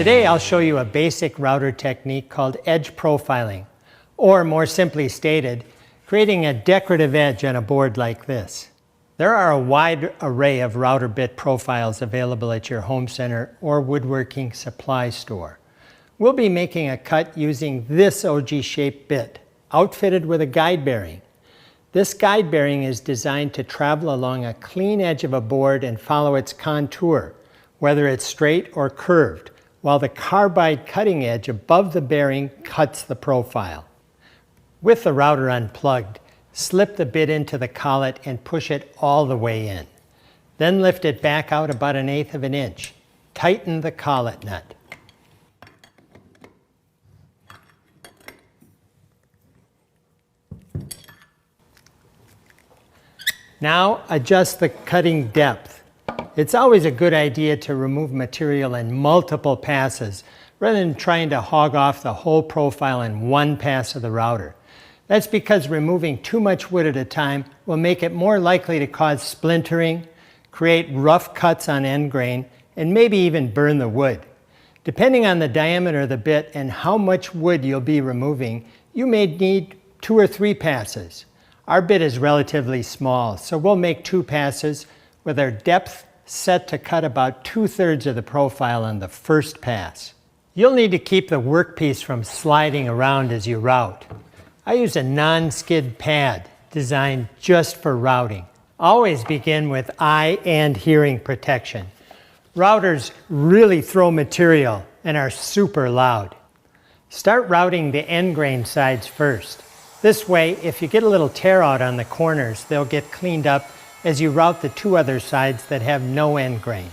Today I'll show you a basic router technique called edge profiling, or more simply stated, creating a decorative edge on a board like this. There are a wide array of router bit profiles available at your home center or woodworking supply store. We'll be making a cut using this OG-shaped bit, outfitted with a guide bearing. This guide bearing is designed to travel along a clean edge of a board and follow its contour, whether it's straight or curved, while the carbide cutting edge above the bearing cuts the profile. With the router unplugged, slip the bit into the collet and push it all the way in. Then lift it back out about 1/8 of an inch. Tighten the collet nut. Now adjust the cutting depth. It's always a good idea to remove material in multiple passes rather than trying to hog off the whole profile in one pass of the router. That's because removing too much wood at a time will make it more likely to cause splintering, create rough cuts on end grain, and maybe even burn the wood. Depending on the diameter of the bit and how much wood you'll be removing, you may need 2 or 3 passes. Our bit is relatively small, so we'll make 2 passes with our depth set to cut about 2/3 of the profile on the first pass. You'll need to keep the workpiece from sliding around as you route. I use a non-skid pad designed just for routing. Always begin with eye and hearing protection. Routers really throw material and are super loud. Start routing the end grain sides first. This way, if you get a little tear out on the corners, they'll get cleaned up as you route the 2 other sides that have no end grain.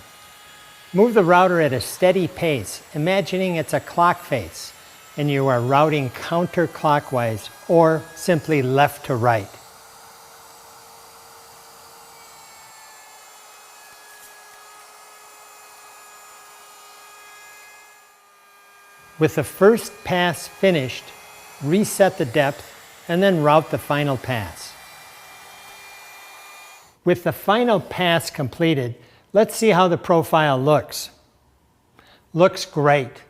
Move the router at a steady pace, imagining it's a clock face, and you are routing counterclockwise or simply left to right. With the first pass finished, reset the depth and then route the final pass. With the final pass completed, let's see how the profile looks. Looks great.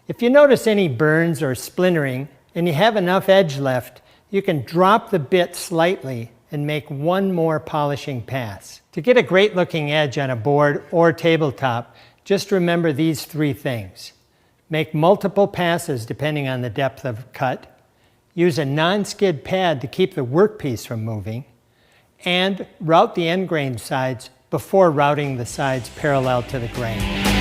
If you notice any burns or splintering and you have enough edge left, you can drop the bit slightly and make one more polishing pass. To get a great looking edge on a board or tabletop, just remember these 3 things. Make multiple passes depending on the depth of cut. Use a non-skid pad to keep the workpiece from moving. And route the end grain sides before routing the sides parallel to the grain.